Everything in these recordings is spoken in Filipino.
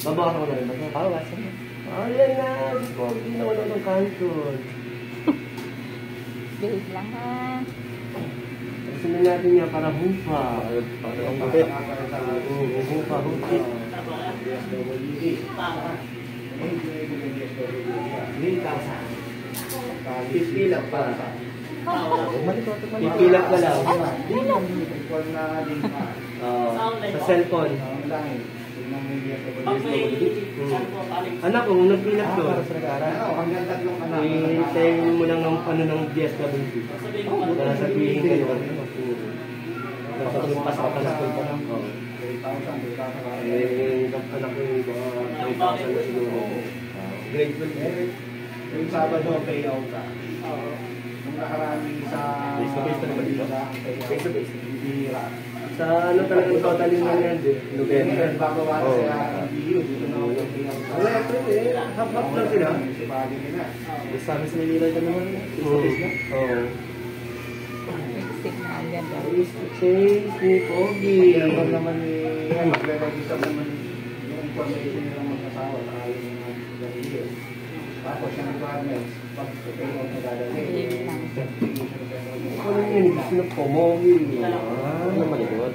Babawasan ko na rin ba? Bawasan mo. Ayan na. Hindi na wala ng kanton. Behave lang ha. Sunod natin niya para hupa. Para ang kapit. Hupa, hupa. Pipilak pa. Pipilak ka lang. Sa cellphone. Anak ko, nagpilak to. Hintayin mo lang ng DSWD. Para sabihin kayo. Pasok ka na school pa lang. Anak ko yung mga 3,000 na siguro. Grade 12. Yung Sabado, payout ka. Nung nakarami sa... Face-to-face na naman dito? Face-to-face. Sa ano talagang totaling na yan, November. Bago wala sa video, dito na ako payout ka. Wala, pwede. Half-half lang sila. Sipagin nila. Sa amin sa Manila ka naman. Face-to-face na? Oo. Signal yan daw. Face-to-face ni Pogi. Meron naman magre-register naman yung information nilang mag-asawa sa alam ng mga video. Tapos yung requirements, pag-payout na dadalhin. Behave lang. Ano yun? Gusto na Pogi. Ano malikot?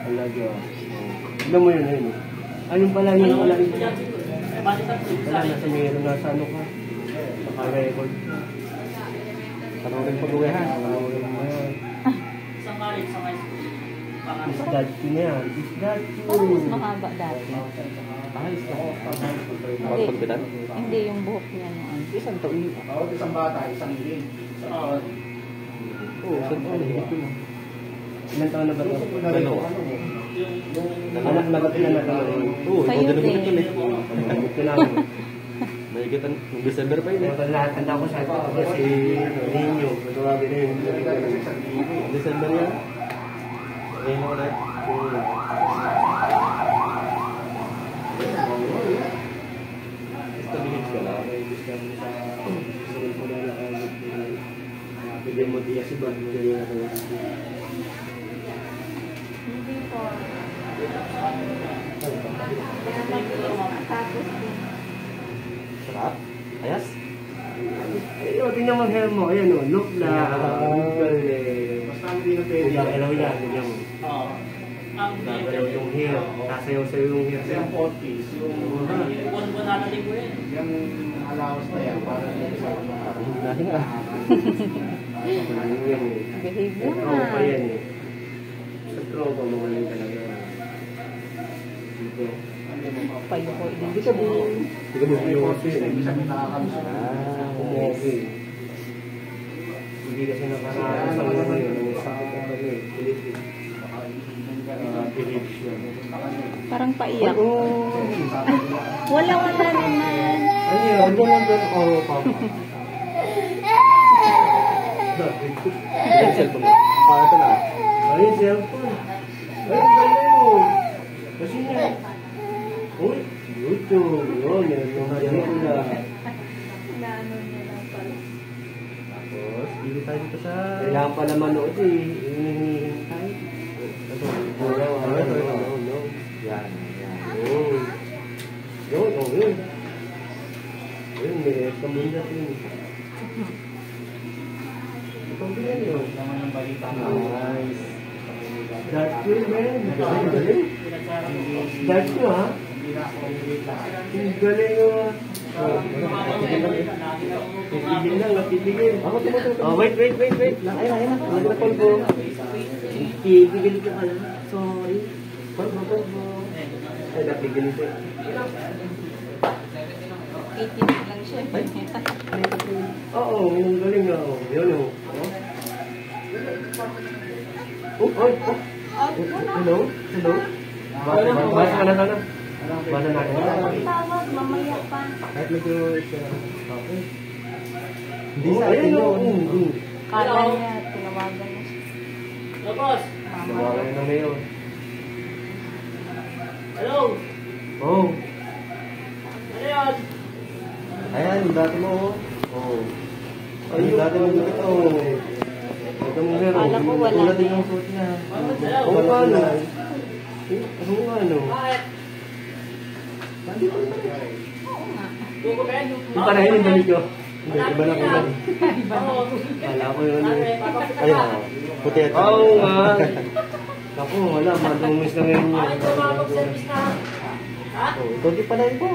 Alaga. Alam mo yun, ayun. Ayun pala yun ang alam. Wala, nasa meron nasa ano ka. Naka-record. Panoorin pag-uwi ha. Panoorin mo yan. Is that yun na yan? Is that Parang mas yun? mahaba dati. Ayos na. Hindi. Pagpagpitan? Hindi yung buhok niya noon. Isang taon. Isang bata, isang iling. Oo, isang taon. Higit ko na. Ilan taon na ba ito? Dalawa. Anak na ba't na nagkaroon? Oo, ikaw Sa'yo din naman din. ito eh. Pamamit ko namin. Mahigit ang December pa yun eh. Tanda ko sa ito si Nino. Matawagin na yun. December yan. Ngayon ako na. Basta bihig ka lang. Bigyan mo diya si Bad. Hindi po. Tapos din. Sarap. Ayas. Eh, tingnan mo ang hair mo. Ayan o, look na. Basta hindi na pwede. Ilaw yan. Tingnan mo. Gagalaw yung hair. Kasayaw-sayaw yung hair. Yung 40s, yung allowance na yan para sa Parang hindi natin ah. Behave Sa lang tropa ha. yan eh. Sa tropa mo lang talaga. Dito. Payoko. Hindi ka mo. Hindi ka mo Yung 40s na ibig sabihin nakakalusot. Kumogi. Hindi kasi nakaraan sa mga yun. Ang sakit na kami. Pilipin. Pilipin. Parang paiyak. Wala naman. Ano yun? Ano lang doon? Oo, papa. Yung cellphone mo. Para ito na. Ayun, cellphone. Ayun, ayun. Kasi nga. Uy, YouTube. Yun, yung pelikula. Tapos, dito tayo dito sa... Kailangan pala manood eh. Hinihintay. Ito, yan. Yun. Yun. Ayun, may kamundat yun. Itong ganyan yun. Naman yung balita na. Nice. That's good, man. Galing. That's good, ha? Hindi na ako ulit lahat. Ang galing, ha? Titigil lang, titigil. Oh, wait. Ayun. Nag-recall ko. Titigil ka pala. Sorry. Pag-recall mo. Ay, natigil ito. 18 lang siya. Oo, ang galing nga. Yun, oh. Hello? Basa ka na sana. Basa natin. Tawag, mamaya pa. Kahit medyo okay. Hindi Oh, sa atin ayun, oh. yun. Kala niya, tinawagan na siya. Tawagan na ngayon. Hello? Oh. Ano yan? Ayan, yung dati mo. Oh. Ay, yung dati mo dito. Ito mo meron. Kala ko wala Tulad din na. yung suot niya. Oo nga, no. Oo nga, no. Bakit? Buko Ben. Yung panahin yung balik ko. Hindi, iba na ko ba? Kala ko yun. Ayun ako. Puti ito. Oo nga. Ako, wala. Madumis na ngayon yun. Ay, tumawag service na. Ha? Ito di panahin ko.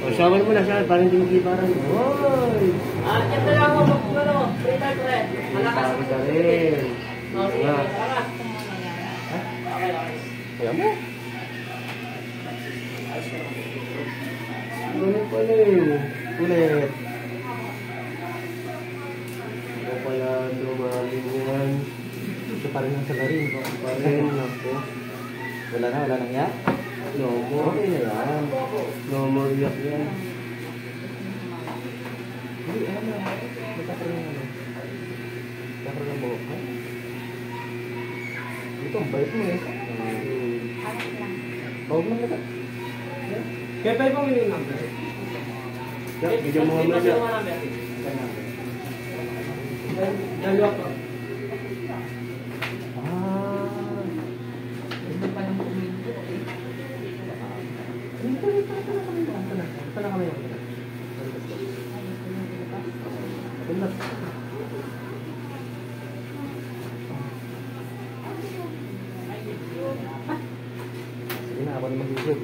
O, shower mo na siya. Parang hindi magkibaran. Oy! Yan na lang ako mag-ano. Free time ko rin. Malakas. Sabi ka rin. Oh, sige, Nga. malakas. Okay, okay. Kaya mo? Ganun pala eh. Ulit. Ako pala dumaling yan. Ito pa rin ang salarin. Ito pa rin. Ako. Wala nang yak? No more. Okay na yan. No more yak yan. Hindi, ano. Magkakaroon ng ano. Magkakaroon ng buhok. Ha? Ito, ang bait mo eh. Huwag mo na. Kaya pwede kong yung number. Yeah, bigyan mo nga siya. Dalawa ko. Sige na, ako na mag-isip.